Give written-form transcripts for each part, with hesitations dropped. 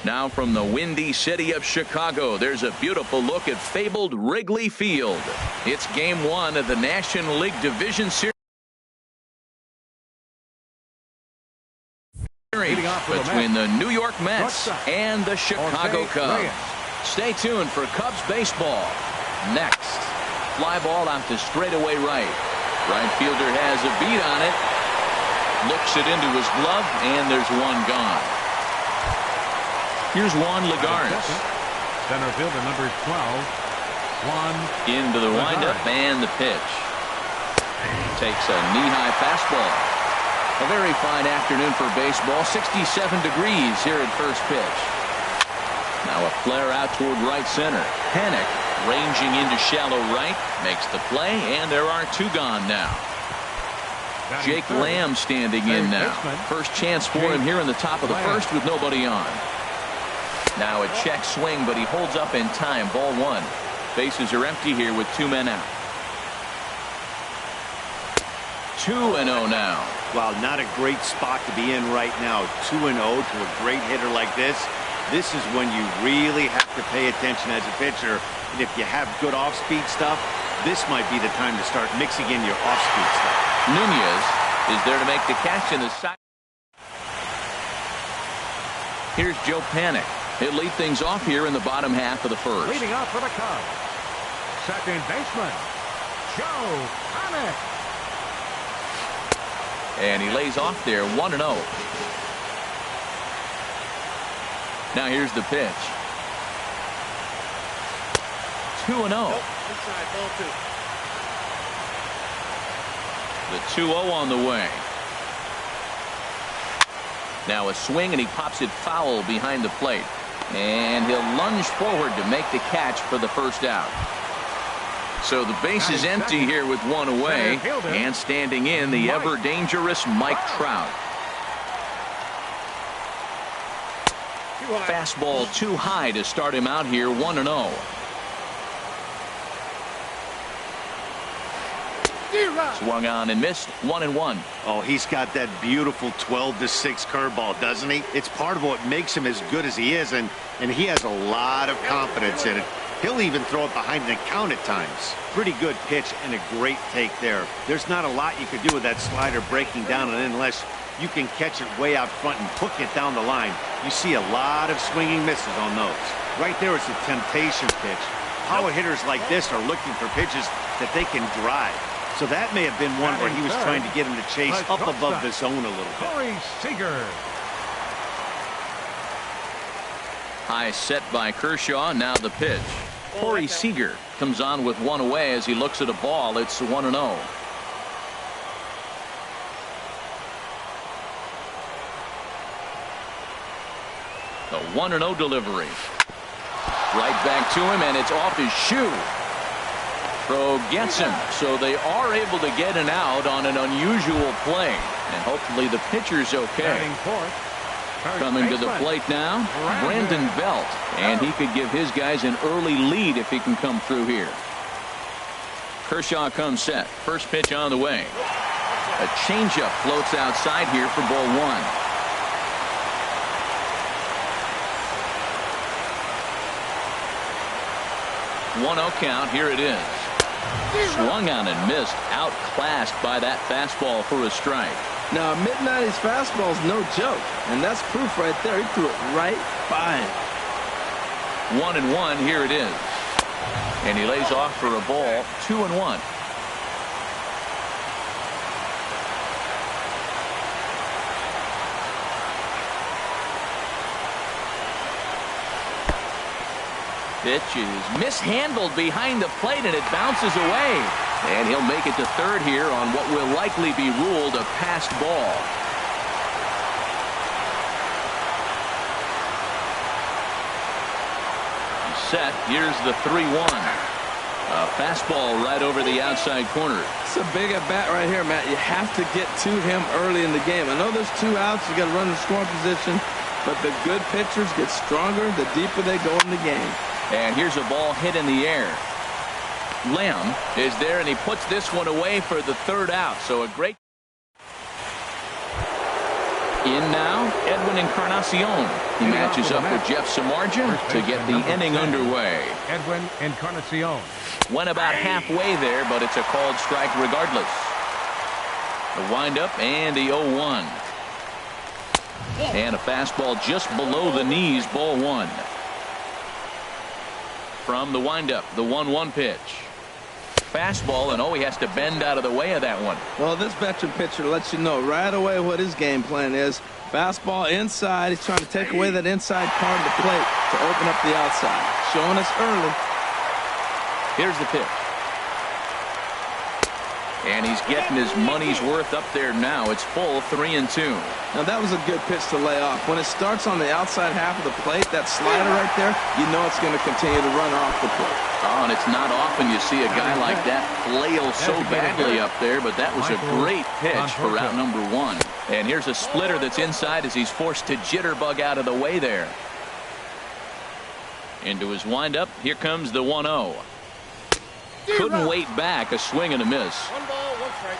Now from the windy city of Chicago, there's a beautiful look at fabled Wrigley Field. It's Game 1 of the National League Division Series between the New York Mets and the Chicago Cubs. Stay tuned for Cubs baseball. Next, fly ball out to straightaway right. Right fielder has a beat on it. Looks it into his glove, and there's one gone. Here's Juan Lagares. Center fielder number 12, Juan. Into the windup and the pitch. Takes a knee-high fastball. A very fine afternoon for baseball. 67 degrees here at first pitch. Now a flare out toward right center. Panic ranging into shallow right. Makes the play, and there are two gone now. Jake Lamb standing in now. First chance for him here in the top of the first with nobody on. Now a check swing, but he holds up in time. Ball one. Bases are empty here with two men out. 2-0 now. Wow, not a great spot to be in right now. 2-0 to a great hitter like this. This is when you really have to pay attention as a pitcher. And if you have good off-speed stuff, this might be the time to start mixing in your off-speed stuff. Nunez is there to make the catch in the side. Here's Joe Panic. He'll lead things off here in the bottom half of the first. Leading off for the Cubs, second baseman, Joe Panic. And he lays off there, 1-0. Now here's the pitch. 2-0. Nope. Inside, ball two. The 2-0 on the way. Now a swing, and he pops it foul behind the plate. And he'll lunge forward to make the catch for the first out. So the base is empty here with one away. And standing in, the ever-dangerous Mike Trout. Fastball too high to start him out here, 1-0. Swung on and missed, 1-1. Oh, he's got that beautiful 12-6 curveball, doesn't he? It's part of what makes him as good as he is, and he has a lot of confidence in it. He'll even throw it behind the count at times. Pretty good pitch and a great take there. There's not a lot you could do with that slider breaking down, and unless you can catch it way out front and hook it down the line, you see a lot of swinging misses on those. Right there is a temptation pitch. Power hitters like this are looking for pitches that they can drive. So that may have been one where he was trying to get him to chase up above the zone a little bit. High set by Kershaw. Now the pitch. Corey Seager comes on with one away as he looks at a ball. It's 1-0. The 1-0 delivery. Right back to him, and it's off his shoe. Throw gets him, so they are able to get an out on an unusual play, and hopefully the pitcher's okay. Coming to the plate now, Brandon Belt, and he could give his guys an early lead if he can come through here. Kershaw comes set. First pitch on the way. A changeup floats outside here for ball one. 1-0 count. Here it is. Swung on and missed. Outclassed by that fastball for a strike. Now, mid-90s fastball is no joke, and that's proof right there. He threw it right by him. 1-1. Here it is. And he lays off for a ball. 2-1. Pitch is mishandled behind the plate, and it bounces away. And he'll make it to third here on what will likely be ruled a passed ball. Set. Here's the 3-1. A fastball right over the outside corner. It's a big at bat right here, Matt. You have to get to him early in the game. I know there's two outs. You got to run the scoring position, but the good pitchers get stronger the deeper they go in the game. And here's a ball hit in the air. Lamb is there, and he puts this one away for the third out. So a great In now, Edwin Encarnacion. He matches up with Jeff Samardzija to get the inning underway. Edwin Encarnacion. Went about halfway there, but it's a called strike regardless. The windup and the 0-1. And a fastball just below the knees, ball one. From the windup, the 1-1 pitch. Fastball, and he has to bend out of the way of that one. Well, this veteran pitcher lets you know right away what his game plan is. Fastball inside. He's trying to take away that inside part of the plate to open up the outside. Showing us early. Here's the pitch. And he's getting his money's worth up there now. It's full, 3-2. Now, that was a good pitch to lay off. When it starts on the outside half of the plate, that slider right there, you know it's going to continue to run off the plate. Oh, and it's not often you see a guy like that flail so badly up there, but that was a great pitch for route number one. And here's a splitter that's inside as he's forced to jitterbug out of the way there. Into his windup, here comes the 1-0. Couldn't wait back, a swing and a miss. 1 ball, 1 strike.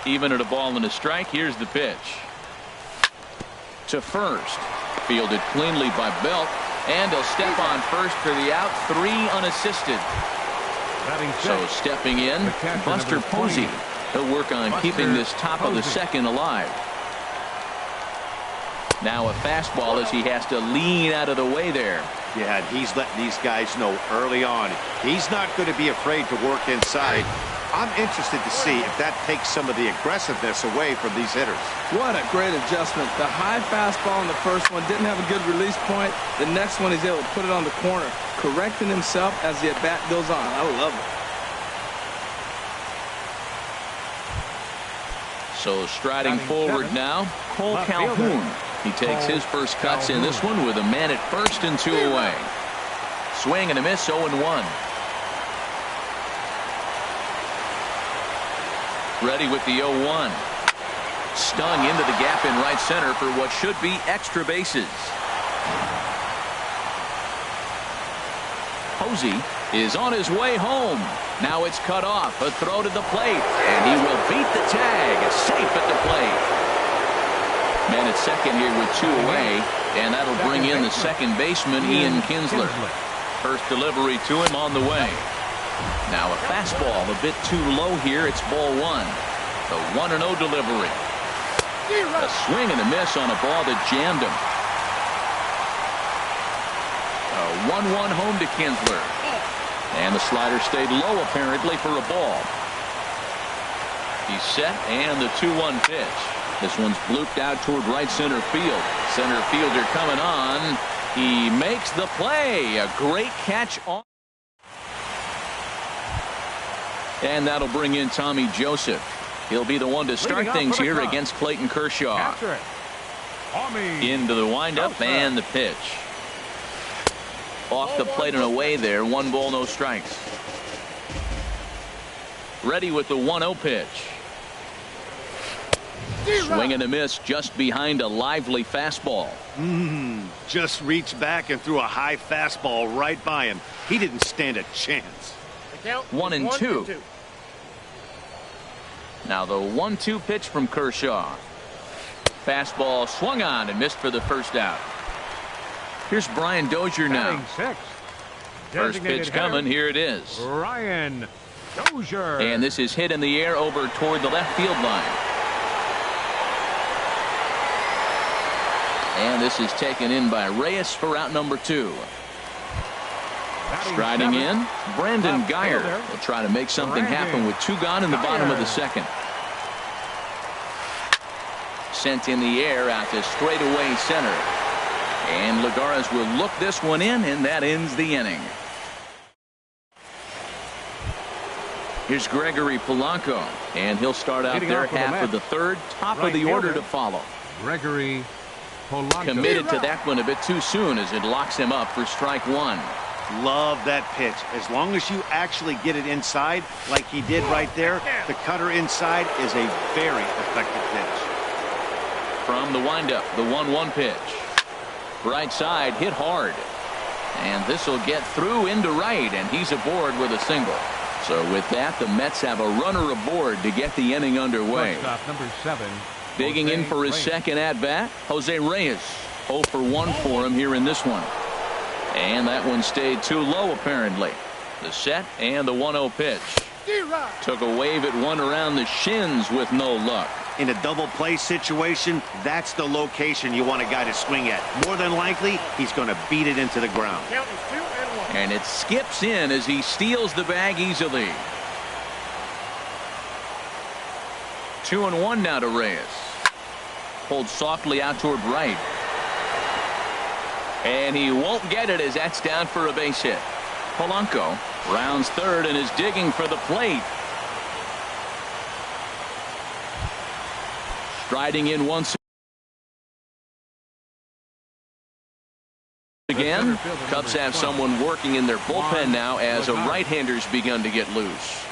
Even at a ball and a strike, here's the pitch. To first. Fielded cleanly by Belt. And he'll step on first for the out. 3 unassisted. So stepping in, Buster Posey. He'll work on keeping this top of the second alive. Now a fastball as he has to lean out of the way there. Yeah, and he's letting these guys know early on he's not going to be afraid to work inside. I'm interested to see if that takes some of the aggressiveness away from these hitters. What a great adjustment. The high fastball in the first one didn't have a good release point. The next one he's able to put it on the corner, correcting himself as the at-bat goes on. I love it. So striding forward now, Cole Calhoun. He takes his first cuts in this one with a man at first and 2 away. Swing and a miss, 0-1. Ready with the 0-1. Stung into the gap in right center for what should be extra bases. Posey is on his way home. Now it's cut off. A throw to the plate. And he will beat the tag. Safe at the plate. Man at second here with 2 away. And that'll bring in the second baseman, Ian Kinsler. First delivery to him on the way. Now a fastball a bit too low here. It's ball one. The 1-0 delivery. A swing and a miss on a ball that jammed him. A 1-1 home to Kinsler. And the slider stayed low apparently for a ball. He's set and the 2-1 pitch. This one's blooped out toward right center field. Center fielder coming on. He makes the play. A great catch on. And that'll bring in Tommy Joseph. He'll be the one to start things here against Clayton Kershaw. Into the windup and the pitch. Off the plate and away there. 1 ball, no strikes. Ready with the 1-0 pitch. Swing and a miss just behind a lively fastball. Just reached back and threw a high fastball right by him. He didn't stand a chance. 1-2. Now the 1-2 pitch from Kershaw. Fastball swung on and missed for the first out. Here's Brian Dozier now. First pitch coming. Here it is. Brian Dozier. And this is hit in the air over toward the left field line. And this is taken in by Reyes for out number 2. Striding in, Brandon Geyer will try to make something happen with 2 gone in the bottom of the second. Sent in the air out to straightaway center. And Lagares will look this one in, and that ends the inning. Here's Gregory Polanco, and he'll start out there half of the third, top of the order to follow. Gregory Polanco. Committed to that one a bit too soon as it locks him up for strike 1. Love that pitch. As long as you actually get it inside like he did right there, the cutter inside is a very effective pitch. From the windup, the 1-1 pitch. Right side hit hard. And this will get through into right, and he's aboard with a single. So with that, the Mets have a runner aboard to get the inning underway. Shortstop number 7, Digging in for his second at-bat, Jose Reyes. 0 for 1 for him here in this one. And that one stayed too low, apparently. The set and the 1-0 pitch. Took a wave at one around the shins with no luck. In a double play situation, that's the location you want a guy to swing at. More than likely, he's going to beat it into the ground. And it skips in as he steals the bag easily. 2-1 now to Reyes. Pulled softly out toward right. And he won't get it as that's down for a base hit. Polanco rounds third and is digging for the plate. Striding in once again. Cubs have someone working in their bullpen now as a right-hander's begun to get loose.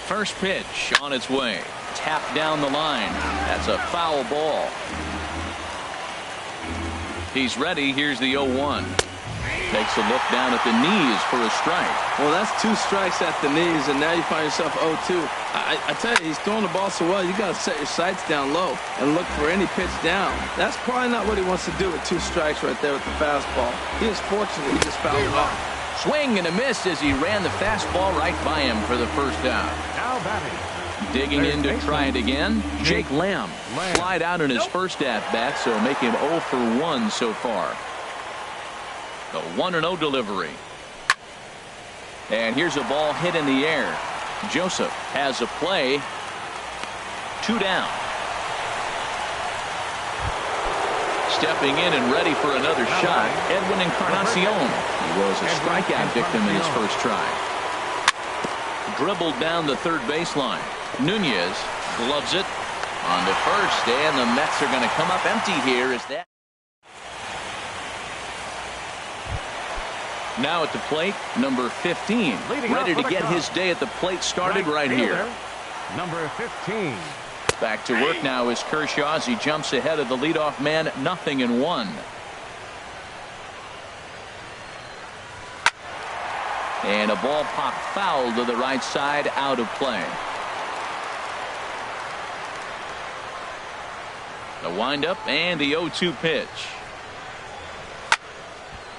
First pitch on its way. Tapped down the line. That's a foul ball. He's ready. Here's the 0-1. Takes a look down at the knees for a strike. Well, that's 2 strikes at the knees, and now you find yourself 0-2. I tell you, he's throwing the ball so well, you got to set your sights down low and look for any pitch down. That's probably not what he wants to do with 2 strikes right there with the fastball. He is fortunate he just fouled it off. Swing and a miss as he ran the fastball right by him for the first out. Now batting. Digging in to try it again. Jake Lamb. Flied out in his first at-bat, so make him 0 for 1 so far. The 1-0 delivery. And here's a ball hit in the air. Joseph has a play. 2 down. Stepping in and ready for another shot, Edwin Encarnacion. He was a strikeout victim in his first try. Dribbled down the third baseline. Nunez gloves it on to first, and the Mets are going to come up empty here as that. Now at the plate, number 15, ready to get his day at the plate started right here. Number 15. Back to work now is Kershaw as he jumps ahead of the leadoff man, 0-1. And a ball popped foul to the right side, out of play. The windup and the 0-2 pitch.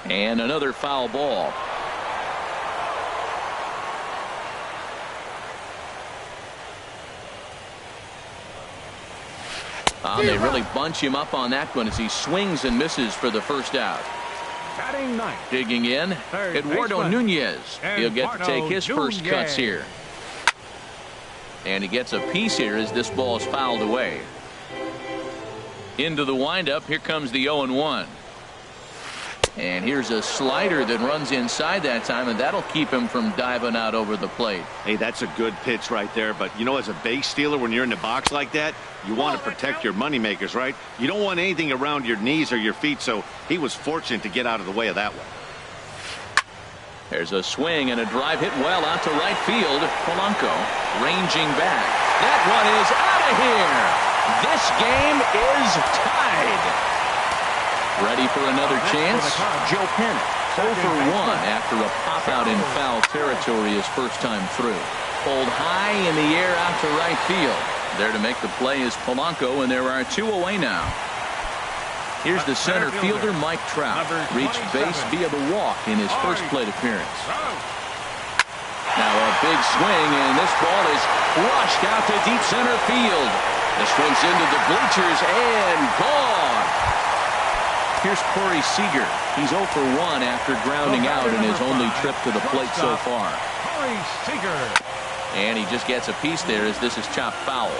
And another foul ball. They really bunch him up on that one as he swings and misses for the first out. Batting ninth. Digging in, Eduardo Nunez. He'll get to take his first cuts here. And he gets a piece here as this ball is fouled away. Into the windup, here comes the 0-1. And here's a slider that runs inside that time, and that'll keep him from diving out over the plate. Hey, that's a good pitch right there. But, you know, as a base stealer, when you're in the box like that, you want to protect your moneymakers, right? You don't want anything around your knees or your feet, so he was fortunate to get out of the way of that one. There's a swing and a drive hit well out to right field. Polanco ranging back. That one is out of here. This game is tied. Ready for another chance? Joe Penn, 0 for 1 after a pop out in foul territory his first time through. Pulled high in the air out to right field. There to make the play is Polanco, and there are 2 away now. Here's the center fielder, Mike Trout. Reached base via the walk in his first plate appearance. Now a big swing, and this ball is flushed out to deep center field. This one's into the bleachers and gone. Here's Corey Seager. He's 0 for 1 after grounding out in his only trip to the plate so far. Corey Seager. And he just gets a piece there as this is chopped foul.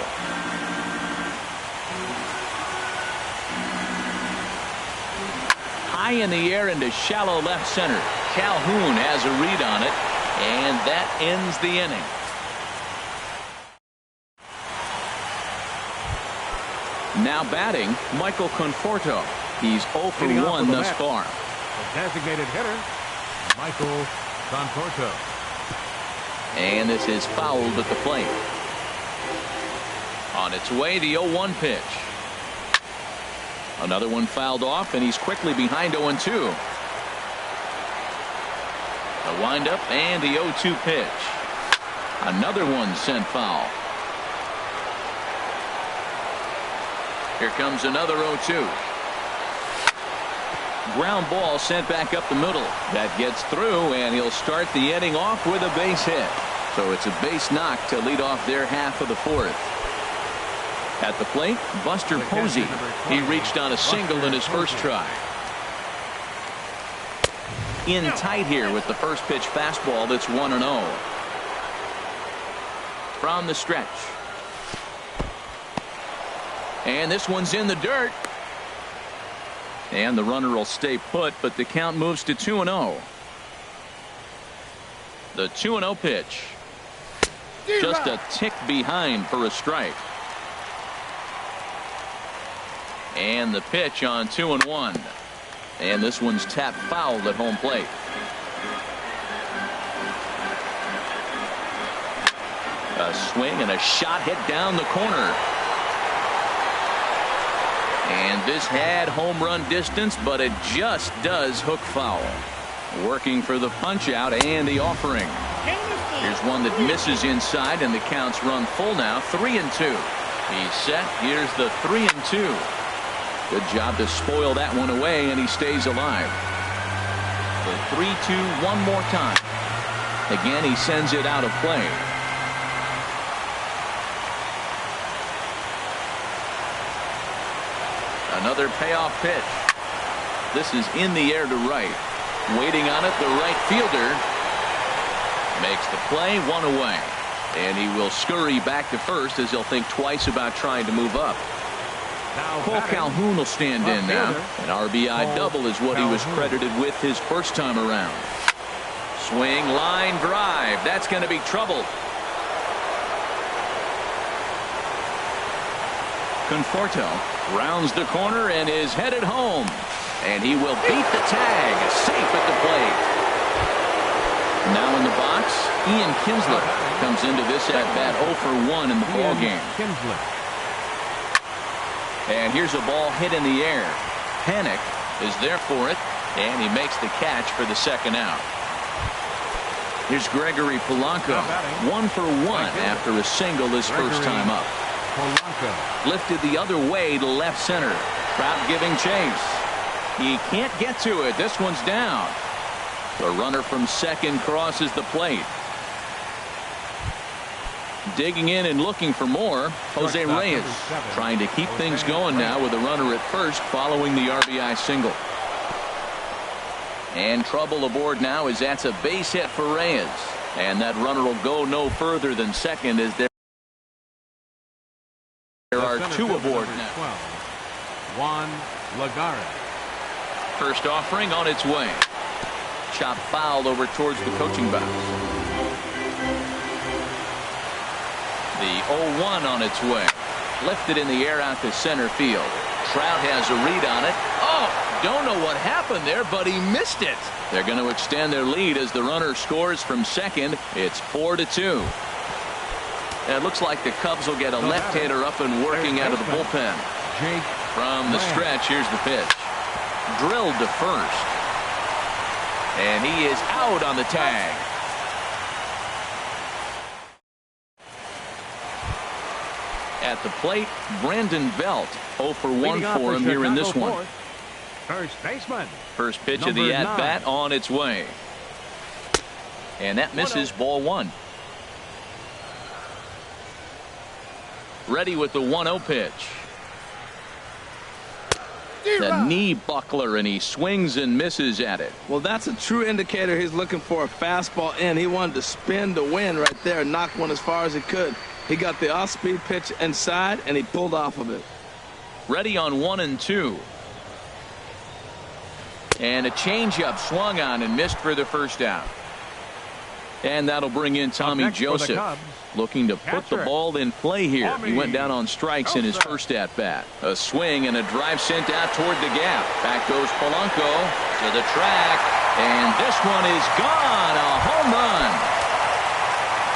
High in the air into shallow left center. Calhoun has a read on it, and that ends the inning. Now batting, Michael Conforto. He's 0 for 1 thus far. The designated hitter, Michael Conforto. And this is fouled at the plate. On its way, the 0-1 pitch. Another one fouled off, and he's quickly behind 0-2. The windup and the 0-2 pitch. Another one sent foul. Here comes another 0-2. Ground ball sent back up the middle. That gets through, and he'll start the inning off with a base hit. So it's a base knock to lead off their half of the fourth. At the plate, Buster Posey. He reached on a single in his first try. In tight here with the first pitch fastball that's 1-0. From the stretch. And this one's in the dirt. And the runner will stay put, but the count moves to 2-0. The 2-0 pitch. Just a tick behind for a strike. And the pitch on 2-1. And this one's tapped foul at home plate. A swing and a shot hit down the corner. And this had home run distance, but it just does hook foul. Working for the punch out and the offering. Here's one that misses inside, and the count's run full now. 3-2. He's set. Here's the 3-2. Good job to spoil that one away, and he stays alive. The 3-2 one more time. Again, he sends it out of play. Another payoff pitch. This is in the air to right. Waiting on it, the right fielder makes the play, one away. And he will scurry back to first as he'll think twice about trying to move up. Cole Calhoun will stand in now. An RBI double is what he was credited with his first time around. Swing, line drive. That's going to be trouble. Conforto rounds the corner and is headed home. And he will beat the tag. Safe at the plate. Now in the box, Ian Kinsler comes into this at-bat 0 for 1 in the ball game. And here's a ball hit in the air. Panic is there for it, and he makes the catch for the second out. Here's Gregory Polanco, 1 for 1 after a single his first time up. Lifted the other way to left center. Crowd giving chase. He can't get to it. This one's down. The runner from second crosses the plate. Digging in and looking for more, Jose Reyes trying to keep things going now with a runner at first following the RBI single. And trouble aboard now as that's a base hit for Reyes. And that runner will go no further than second as there are two aboard now. Juan Lagares. First offering on its way. Chop foul over towards the coaching box. The 0-1 on its way. Lifted in the air out to center field. Trout has a read on it. Oh, don't know what happened there, but he missed it. They're going to extend their lead as the runner scores from second. It's 4-2. And it looks like the Cubs will get a left-hander up and working out of the bullpen. From the stretch, here's the pitch. Drilled to first. And he is out on the tag. At the plate, Brandon Belt, 0 for 1 for him here in this one. First baseman. First pitch of the at-bat on its way. And that misses, ball 1. Ready with the 1-0 pitch. The knee buckler, and he swings and misses at it. Well, that's a true indicator he's looking for a fastball in. He wanted to spin the wind right there and knock one as far as he could. He got the off-speed pitch inside, and he pulled off of it. Ready on 1-2. And a changeup swung on and missed for the first out. And that'll bring in Tommy Joseph, looking to put the ball in play here. He went down on strikes in his first at-bat. A swing and a drive sent out toward the gap. Back goes Polanco to the track, and this one is gone. A home run.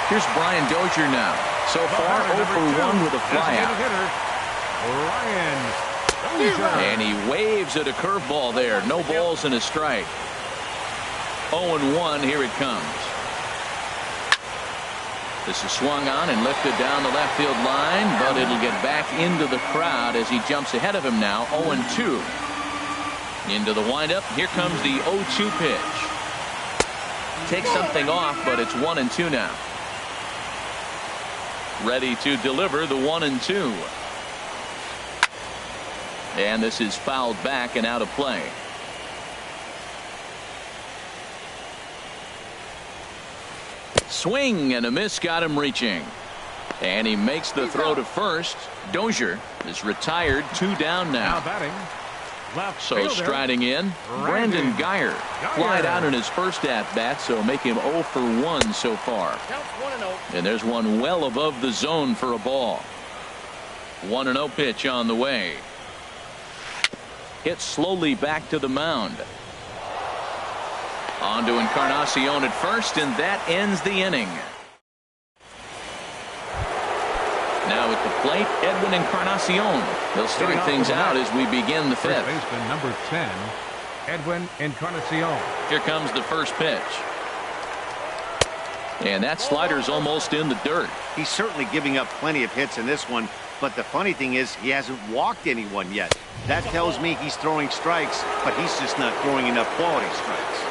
Here's Brian Dozier now. So far, 0 for 1 with a flyout. And he waves at a curveball there. No balls and a strike. 0-1, here it comes. This is swung on and lifted down the left field line, but it'll get back into the crowd as he jumps ahead of him now. 0-2. Into the windup. Here comes the 0-2 pitch. Takes something off, but it's 1-2 now. Ready to deliver the 1-2. And this is fouled back and out of play. Swing and a miss got him reaching. And he makes the throw to first. Dozier is retired, 2 down now. batting. Left So fielder, striding in, Brandon Geyer. Flied out in his first at-bat, so make him 0 for 1 so far. And there's one well above the zone for a ball. 1-0 pitch on the way. Hit slowly back to the mound. On to Encarnacion at first, and that ends the inning. Now at the plate, Edwin Encarnacion. He'll start things out as we begin the fifth. First baseman number 10, Edwin Encarnacion. Here comes the first pitch. And that slider's almost in the dirt. He's certainly giving up plenty of hits in this one, but the funny thing is he hasn't walked anyone yet. That tells me he's throwing strikes, but he's just not throwing enough quality strikes.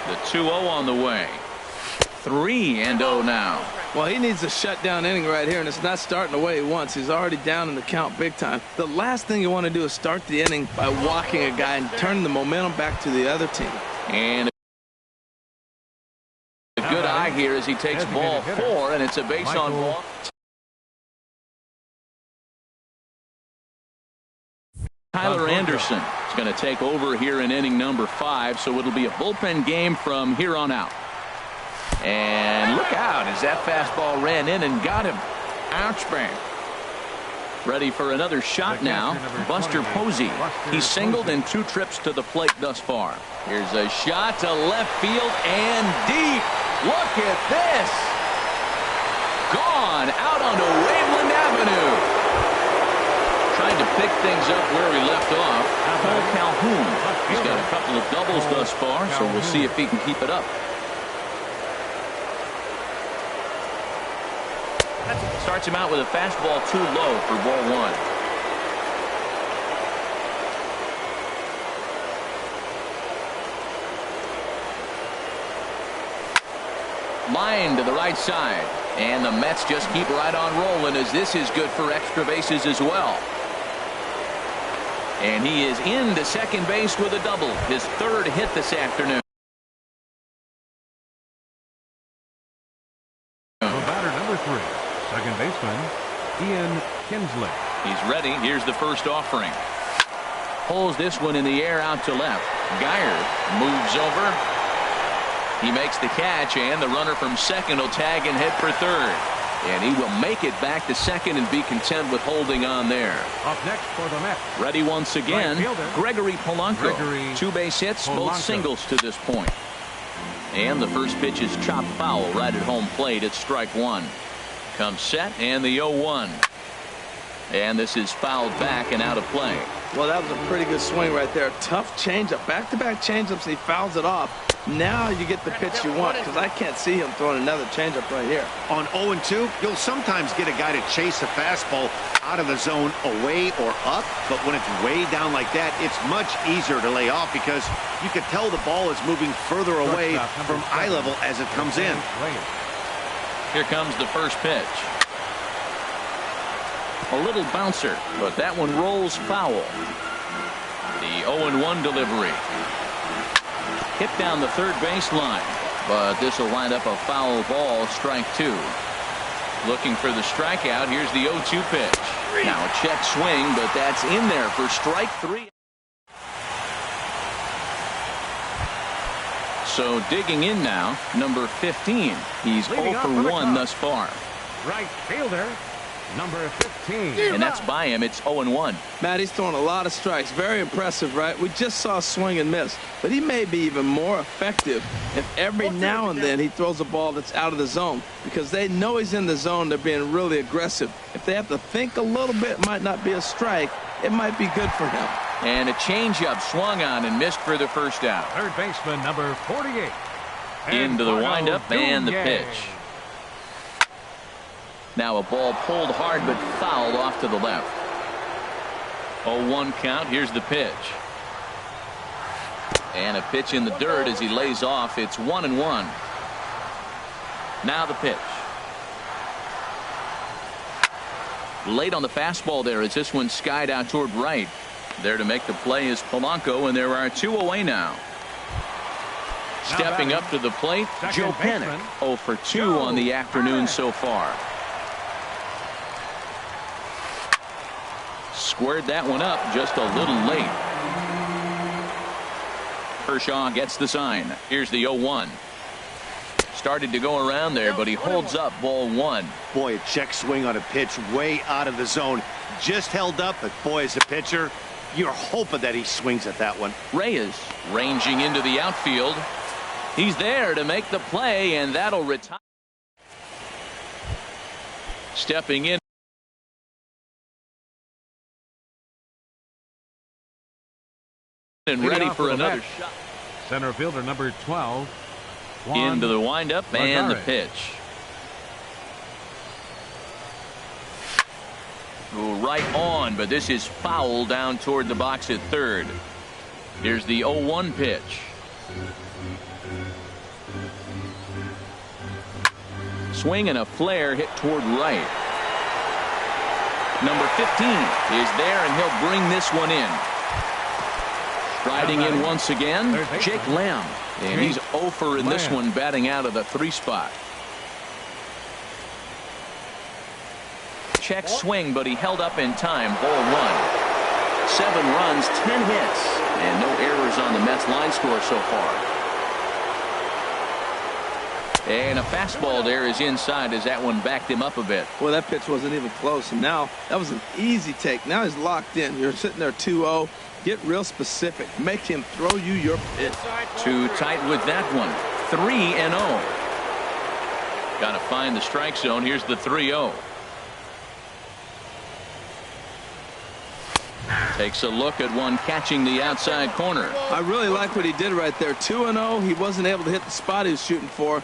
The 2-0 on the way. 3-0 now. Well, he needs a shutdown inning right here, and it's not starting the way he wants. He's already down in the count big time. The last thing you want to do is start the inning by walking a guy and turning the momentum back to the other team. And a good eye here as he takes ball 4, and it's a base on ball. Tyler Anderson is going to take over here in inning number 5, so it'll be a bullpen game from here on out. And look out as that fastball ran in and got him. Ouch, bang. Ready for another shot now. Buster Posey. He's singled in 2 trips to the plate thus far. Here's a shot to left field and deep. Look at this. Gone out onto Waveland Avenue. Trying to pick things up where he left off. Cole Calhoun. He's got a couple of doubles thus far, so we'll see if he can keep it up. Starts him out with a fastball too low for ball 1. Line to the right side. And the Mets just keep right on rolling as this is good for extra bases as well. And he is into second base with a double. His 3rd hit this afternoon. Batter number 3. Second baseman, Ian Kinsley. He's ready. Here's the first offering. Pulls this one in the air out to left. Geyer moves over. He makes the catch, and the runner from second will tag and head for third. And he will make it back to second and be content with holding on there. Up next for the Mets. Ready once again, Gregory Polanco. 2 base hits, both singles to this point. And the first pitch is chopped foul right at home plate. It's strike 1. Comes set and the 0-1. And this is fouled back and out of play. Well, that was a pretty good swing right there. Tough changeup. Back-to-back changeups. He fouls it off. Now you get the pitch you want, because I can't see him throwing another changeup right here. On 0-2, you'll sometimes get a guy to chase a fastball out of the zone away or up, but when it's way down like that, it's much easier to lay off because you can tell the ball is moving further away from eye level as it comes in. Here comes the first pitch. A little bouncer, but that one rolls foul. The 0-1 delivery. Hit down the third baseline, but this will wind up a foul ball, strike 2. Looking for the strikeout. Here's the 0-2 pitch. Now a check swing, but that's in there for strike 3. So digging in now, number 15. He's 0 for 1 thus far. Right fielder, number 15. And that's by him. It's 0-1. Matt, he's throwing a lot of strikes. Very impressive, right? We just saw a swing and miss. But he may be even more effective if every now and then he throws a ball that's out of the zone. Because they know he's in the zone. They're being really aggressive. If they have to think a little bit, it might not be a strike. It might be good for him. And a changeup swung on and missed for the first out. Third baseman, number 48. Into the windup and the pitch. Now a ball pulled hard but fouled off to the left. 0-1 count. Here's the pitch. And a pitch in the dirt as he lays off. It's 1-1. Now the pitch. Late on the fastball there as this one skied out toward right. There to make the play is Polanco, and there are 2 away now. Stepping up to the plate, Joe Panik. 0 for 2 on the afternoon so far. Squared that one up just a little late. Kershaw gets the sign. Here's the 0-1. Started to go around there, but he holds up ball 1. Boy, a check swing on a pitch way out of the zone. Just held up, but boy, as a pitcher, you're hoping that he swings at that one. Reyes ranging into the outfield. He's there to make the play, and that'll retire. Stepping in. And ready for another shot. Center fielder number 12. Into the windup and the pitch. Right on, but this is foul down toward the box at third. Here's the 0-1 pitch. Swing and a flare hit toward right. Number 15 is there, and he'll bring this one in. Striding in once again, Jake Lamb. And he's 0 for in this one, batting out of the 3 spot. Check swing, but he held up in time. Ball 1. 7 runs, 10 hits, and no errors on the Mets line score so far. And a fastball there is inside as that one backed him up a bit. Well, that pitch wasn't even close, and now that was an easy take. Now he's locked in. You're sitting there 2-0. Get real specific. Make him throw you your pitch. Too tight with that one. 3-0. Got to find the strike zone. Here's the 3-0. Takes a look at one catching the outside corner. I really like what he did right there. 2-0. He wasn't able to hit the spot he was shooting for.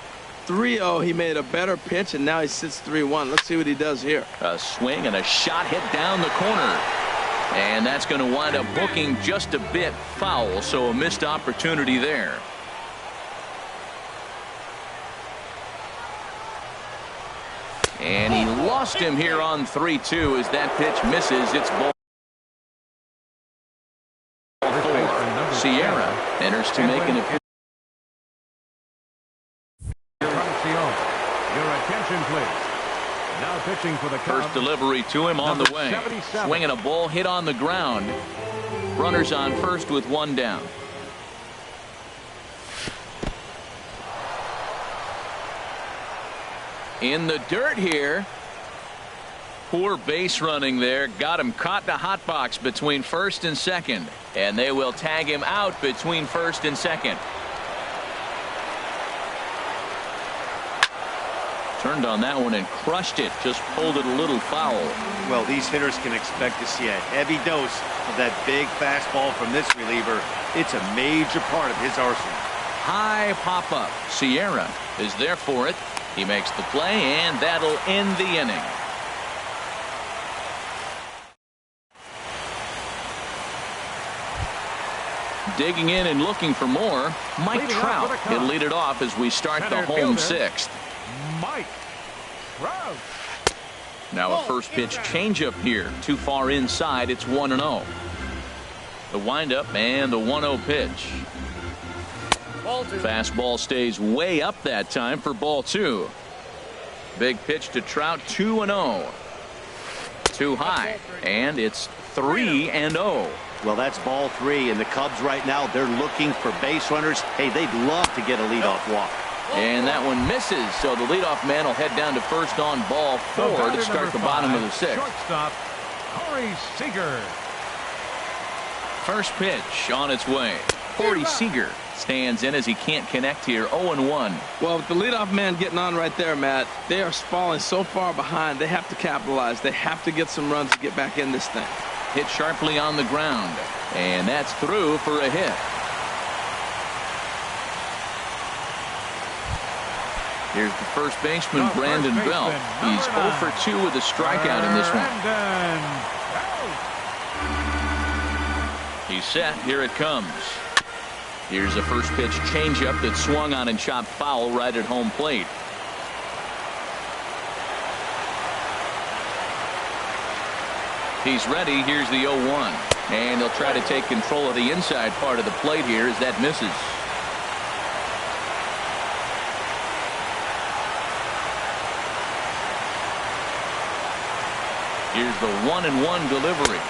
3-0. He made a better pitch, and now he sits 3-1. Let's see what he does here. A swing and a shot hit down the corner. And that's going to wind up hooking just a bit foul, so a missed opportunity there. And he lost him here on 3-2 as that pitch misses. It's ball 4. Sierra enters to make an appearance. Your attention, please. Now pitching for the Cubs. First delivery to him on the way. 77. Swinging a ball hit on the ground. Runners on first with 1 down. In the dirt here. Poor base running there. Got him caught in the hot box between first and second. And they will tag him out between first and second. Turned on that one and crushed it. Just pulled it a little foul. Well, these hitters can expect to see a heavy dose of that big fastball from this reliever. It's a major part of his arsenal. High pop-up. Sierra is there for it. He makes the play, and that'll end the inning. Digging in and looking for more, Mike Trout. He'll lead it off as we start the home 6th. Mike Trout. Now a first pitch changeup here. Too far inside. It's 1-0. The windup and the 1-0 pitch. Fastball stays way up that time for ball 2. Big pitch to Trout. 2-0. Too high, and it's 3-0. Well, that's ball 3, and the Cubs right now, they're looking for base runners. Hey, they'd love to get a leadoff walk. And that one misses, so the leadoff man will head down to first on ball 4 to start the bottom of the 6th. Shortstop, Corey Seager. First pitch on its way. Corey Seager stands in as he can't connect here. 0-1. Well, with the leadoff man getting on right there, Matt, they are falling so far behind. They have to capitalize. They have to get some runs to get back in this thing. Hit sharply on the ground, and that's through for a hit. Here's the first baseman, Brandon Belt. He's 0 for 2 with a strikeout in this one. He's set. Here it comes. Here's a first pitch changeup that swung on and chopped foul right at home plate. He's ready. Here's the 0-1. And he'll try to take control of the inside part of the plate here as that misses. Here's the 1-1 delivery.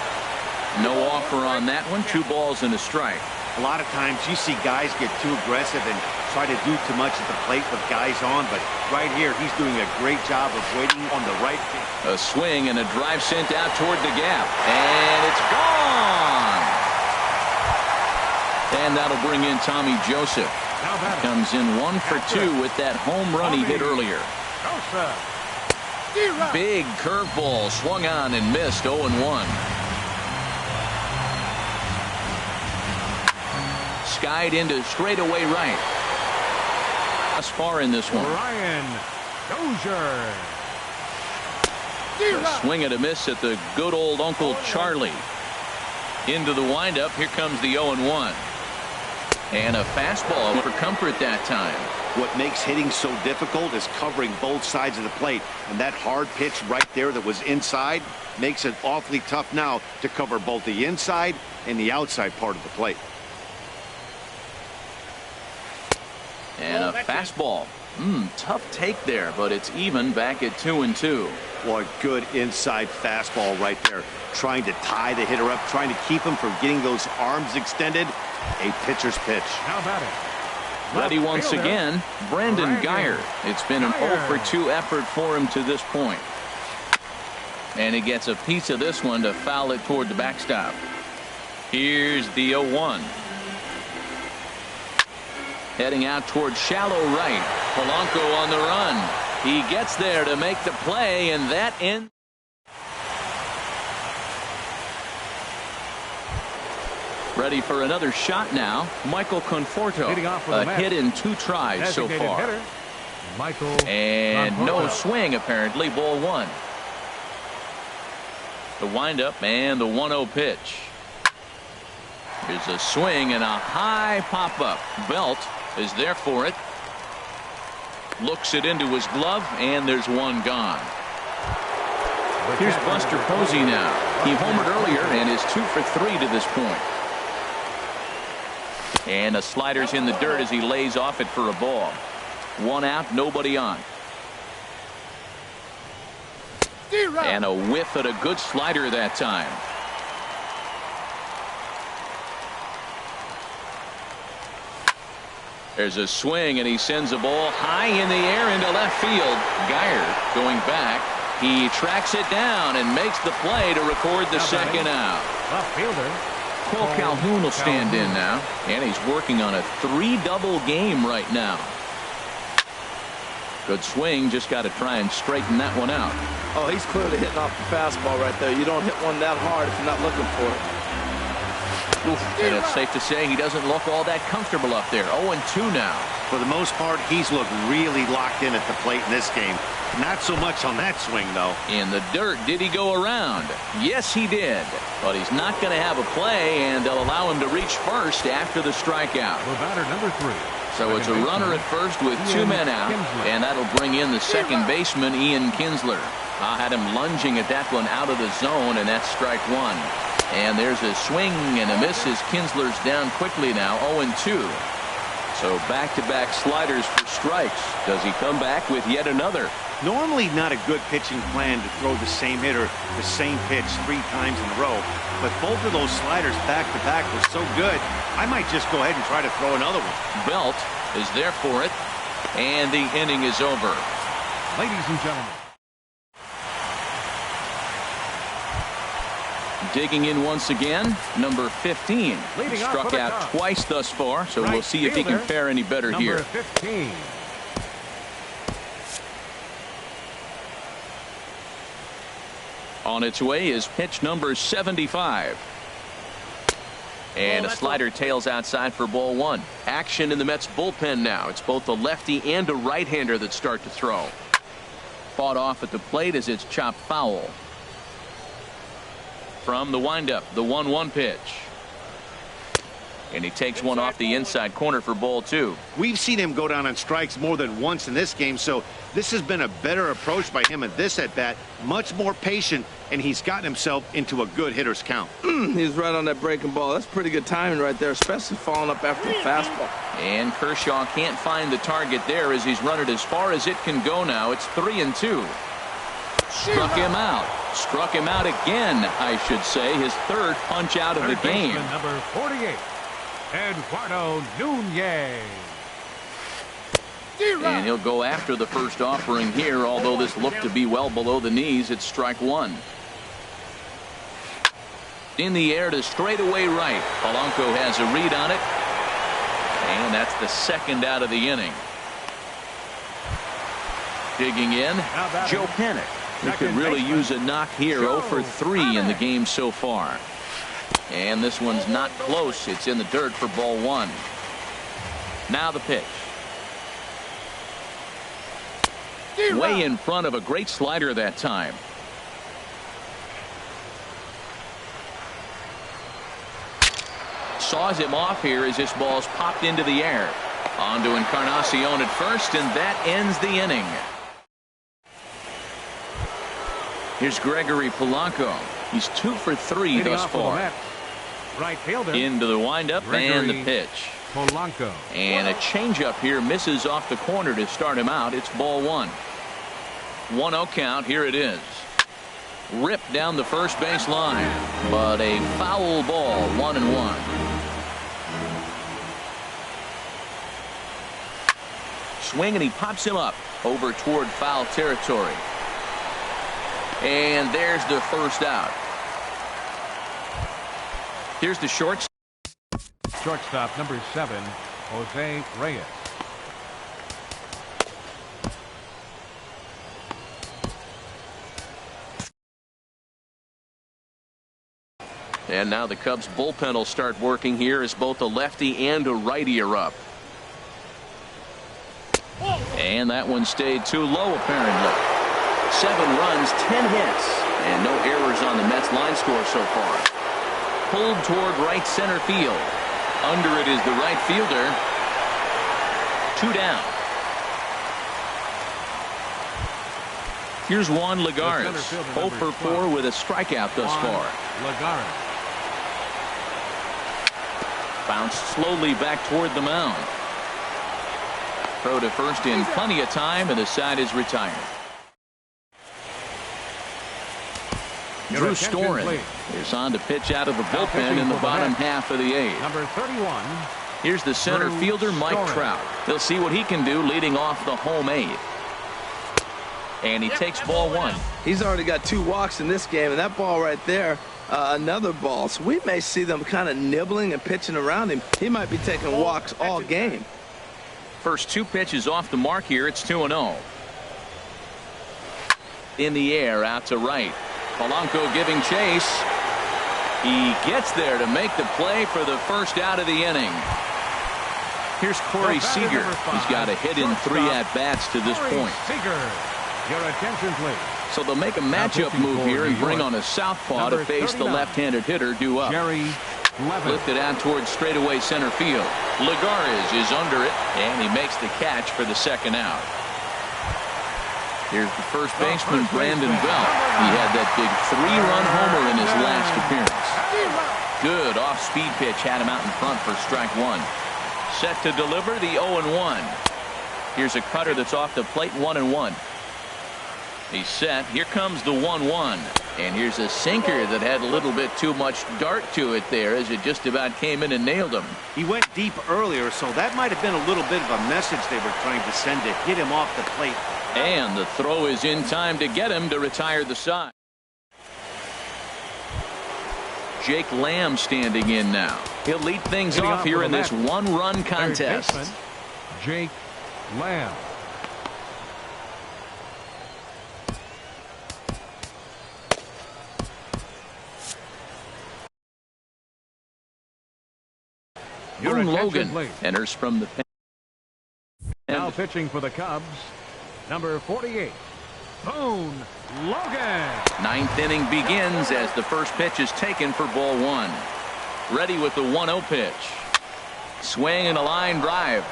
No offer on that one. 2 balls and a strike. A lot of times you see guys get too aggressive and try to do too much at the plate with guys on, but right here he's doing a great job of waiting on the right pitch. A swing and a drive sent out toward the gap, and it's gone. And that'll bring in Tommy Joseph. Comes in 1 for 2 with that home run he hit earlier. Big curveball swung on and missed. 0-1. Skied into straightaway right. Thus far in this one. Ryan Dozier. A swing and a miss at the good old Uncle Charlie. Into the windup. Here comes the 0-1. And a fastball for comfort that time. What makes hitting so difficult is covering both sides of the plate. And that hard pitch right there that was inside makes it awfully tough now to cover both the inside and the outside part of the plate. And a fastball. Tough take there, but it's even back at 2-2. Well, a good inside fastball right there. Trying to tie the hitter up, trying to keep him from getting those arms extended. A pitcher's pitch. How about it? Ready once again, Brandon Guyer. It's been an 0 for 2 effort for him to this point. And he gets a piece of this one to foul it toward the backstop. Here's the 0-1. Heading out toward shallow right. Polanco on the run. He gets there to make the play, and that ends. Ready for another shot now. Michael Conforto. A hit in 2 tries so far. Hitter, Michael and Conforto. no swing apparently. Ball 1. The windup and the 1-0 pitch. Here's a swing and a high pop-up. Belt is there for it. Looks it into his glove, and there's one gone. Here's Buster Posey now. He homered earlier and is 2 for 3 to this point. And the slider's in the dirt as he lays off it for a ball. 1 out, nobody on. And a whiff at a good slider that time. There's a swing, and he sends a ball high in the air into left field. Guyer going back. He tracks it down and makes the play to record the second out. Left fielder. Cole Calhoun will stand in now, and he's working on a 3-double game right now. Good swing, just got to try and straighten that one out. Oh, he's clearly hitting off the fastball right there. You don't hit one that hard if you're not looking for it. And it's safe to say he doesn't look all that comfortable up there. 0-2 now. For the most part, he's looked really locked in at the plate in this game. Not so much on that swing, though. In the dirt, did he go around? Yes, he did. But he's not going to have a play, and they'll allow him to reach first after the strikeout. The batter number 3. So it's a runner at first with 2 men out, and that'll bring in the second baseman, Ian Kinsler. I had him lunging at that one out of the zone, and that's strike 1. And there's a swing and a miss as Kinsler's down quickly now, 0-2. So back-to-back sliders for strikes. Does he come back with yet another? Normally not a good pitching plan to throw the same hitter the same pitch 3 times in a row. But both of those sliders back-to-back were so good, I might just go ahead and try to throw another one. Belt is there for it, and the inning is over. Ladies and gentlemen. Digging in once again, number 15. Leading off Struck for the out Cubs. twice thus far, so we'll Right see if he can fielder, fare any better number here. 15. On its way is pitch number 75. And a slider tails outside for ball one. Action in the Mets bullpen now. It's both a lefty and a right-hander that start to throw. Fought off at the plate as it's chopped foul. From the windup, the 1-1 pitch. And he takes one off the inside corner for ball two. We've seen him go down on strikes more than once in this game, so this has been a better approach by him at this at-bat. Much more patient, and he's gotten himself into a good hitter's count. He's right on that breaking ball. That's pretty good timing right there, especially following up after the fastball. And Kershaw can't find the target there as he's run it as far as it can go now. It's 3-2. Struck him out. Struck him out again, I should say. His third punch out of the game. Number 48. Eduardo Nunez. And he'll go after the first offering here, although this looked to be well below the knees. It's strike one. In the air to straightaway right. Polanco has a read on it. And that's the second out of the inning. Digging in, Joe Panik. He could really use a knock here. 0 for 3 in the game so far. And this one's not close. It's in the dirt for ball one. Now the pitch. Way in front of a great slider that time. Saws him off here as this ball's popped into the air. On to Encarnacion at first, and that ends the inning. Here's Gregory Polanco. He's 2 for 3 thus far. Right fielder. Into the windup and the pitch. Polanco. And a changeup here misses off the corner to start him out. It's ball one. 1-0 count. Here it is. Ripped down the first base line, but a foul ball. 1-1. Swing, and he pops him up over toward foul territory. And there's the first out. Here's the shortstop. Shortstop number 7, Jose Reyes. And now the Cubs bullpen will start working here as both a lefty and a righty are up. And that one stayed too low apparently. 7 runs, 10 hits, and no errors on the Mets line score so far. Pulled toward right center field. Under it is the right fielder. 2 down. Here's Juan Lagares. 0 for 4 with a strikeout thus far. Lagares. Bounced slowly back toward the mound. Throw to first in plenty of time, and the side is retired. Drew Storen is on to pitch out of the bullpen in the bottom half of the 8th. Number 31. Here's the center fielder, Mike Trout. They'll see what he can do leading off the home 8th. And he takes ball one. He's already got 2 walks in this game, and that ball right there, another ball. So we may see them kind of nibbling and pitching around him. He might be taking walks all game. First 2 pitches off the mark here. It's 2-0. In the air, out to right. Polanco giving chase. He gets there to make the play for the first out of the inning. Here's Corey Seager. He's got a hit in 3 at-bats to this point. Seager, your attention please. So they'll make a matchup move here and bring on a southpaw to face the left-handed hitter due up. Lifted out towards straightaway center field. Lagares is under it, and he makes the catch for the second out. Here's the first baseman, Brandon Belt. He had that big 3-run homer in his last appearance. Good off-speed pitch had him out in front for strike one. Set to deliver the 0-1. Here's a cutter that's off the plate, 1-1. He's set. Here comes the 1-1. And here's a sinker that had a little bit too much dart to it there as it just about came in and nailed him. He went deep earlier, so that might have been a little bit of a message they were trying to send to hit him off the plate. And the throw is in time to get him to retire the side. Jake Lamb standing in now. He'll lead things off here in this 1-run contest. Jake Lamb. Your Boone attention, Logan please. enters from the pen. Now pitching for the Cubs, number 48, Boone Logan. Ninth inning begins as the first pitch is taken for ball one. Ready with the 1-0 pitch. Swing and a line drive.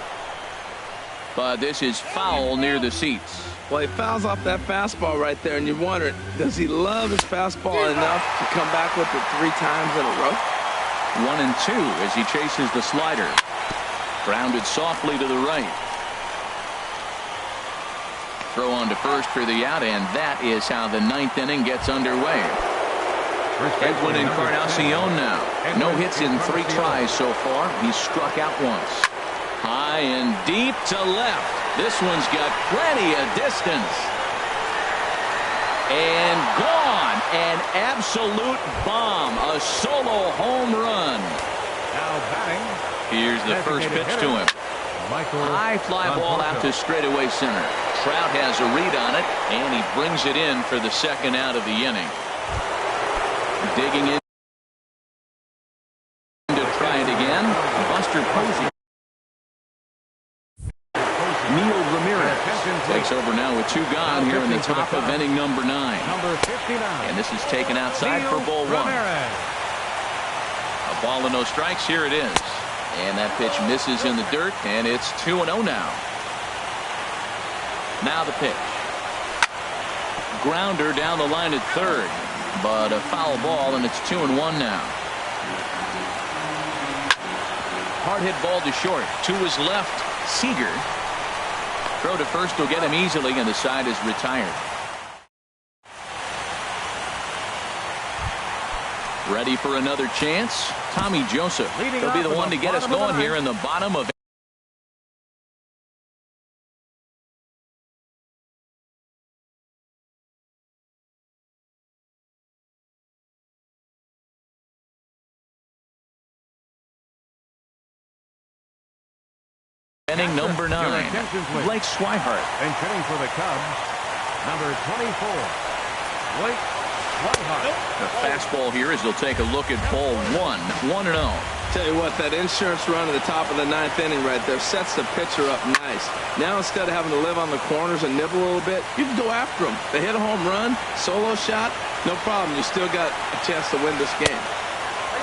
But this is foul near the seats. Well, he fouls off that fastball right there, and you wonder, does he love his fastball enough to come back with it 3 times in a row? 1-2 as he chases the slider. Grounded softly to the right. Throw on to first for the out, and that is how the 9th inning gets underway. Edwin Encarnacion now. No hits in 3 tries so far. He's struck out once. High and deep to left. This one's got plenty of distance. And gone. An absolute bomb. A solo home run. Now batting. Here's the first pitch to him. High fly ball out to straightaway center. Trout has a read on it, and he brings it in for the second out of the inning. Digging in to try it again. Buster Posey. Neil Ramirez takes over now with 2 gone here in the top of inning number 9. Number 59. And this is taken outside for ball 1. A ball and no strikes. Here it is. And that pitch misses in the dirt, and it's 2-0 now. Now the pitch. Grounder down the line at third, but a foul ball, and it's 2-1 now. Hard hit ball to short. To his left, Seager. Throw to first will get him easily, and the side is retired. Ready for another chance. Tommy Joseph. He'll be the one to get us going here in the bottom of inning number 9. Blake Swihart. And hitting for the Cubs, number 24, Blake Swihart. The fastball here as they'll take a look at ball 1. 1-0. Tell you what, that insurance run at the top of the 9th inning right there sets the pitcher up nice. Now instead of having to live on the corners and nibble a little bit, you can go after them. They hit a home run, solo shot, no problem. You still got a chance to win this game.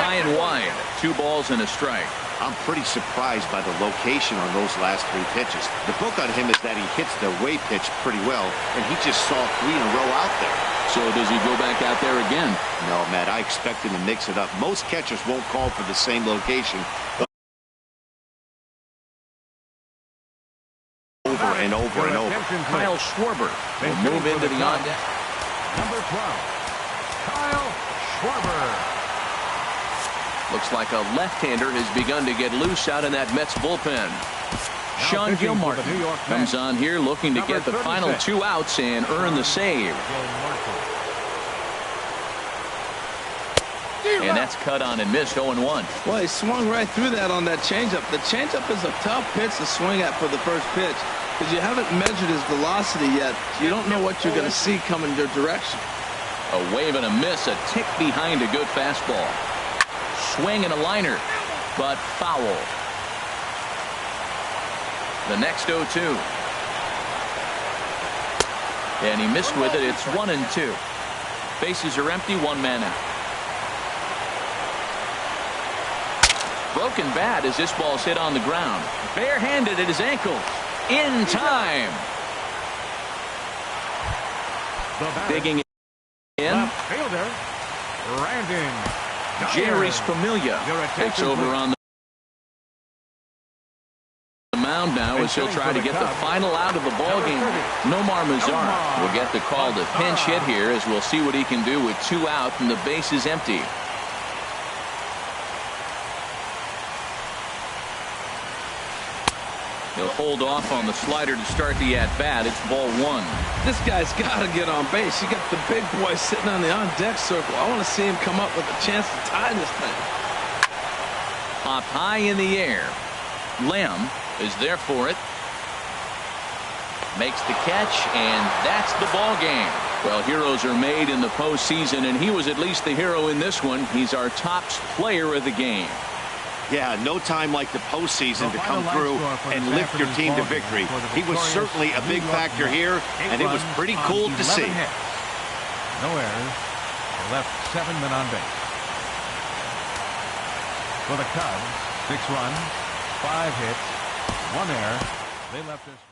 High and wide. 2 balls and a strike. I'm pretty surprised by the location on those last 3 pitches. The book on him is that he hits the away pitch pretty well, and he just saw 3 in a row out there. So does he go back out there again? No, Matt, I expect him to mix it up. Most catchers won't call for the same location over and over and over. Kyle Schwarber will move into the on deck. Number 12, Kyle Schwarber. Looks like a left-hander has begun to get loose out in that Mets bullpen. Sean Gilmartin comes on here looking to get the final 2 outs and earn the save. And that's cut on and missed. 0-1. Well, he swung right through that on that changeup. The changeup is a tough pitch to swing at for the first pitch because you haven't measured his velocity yet. You don't know what you're going to see coming your direction. A wave and a miss, a tick behind a good fastball. Swing and a liner, but foul. The next 0-2. And he missed with it. It's 1-2. Bases are empty. 1 man out. Broken bat as this ball's hit on the ground. Barehanded at his ankle. In time. Digging in. Left fielder, Brandon. Jerry Familia takes over on the mound now as he'll try to get the final out of the ball game. Nomar Mazara will get the call to pinch hit here as we'll see what he can do with 2 out and the base is empty. He'll hold off on the slider to start the at-bat. It's ball 1. This guy's got to get on base. You got the big boy sitting on the on-deck circle. I want to see him come up with a chance to tie this thing. Popped high in the air. Lamb is there for it. Makes the catch, and that's the ball game. Well, heroes are made in the postseason, and he was at least the hero in this one. He's our top player of the game. Yeah, no time like the postseason to come through and lift your team to victory. He was certainly a big factor here, and it was pretty cool to see. No errors. They left 7 men on base. For the Cubs, 6 runs, 5 hits, 1 error. They left us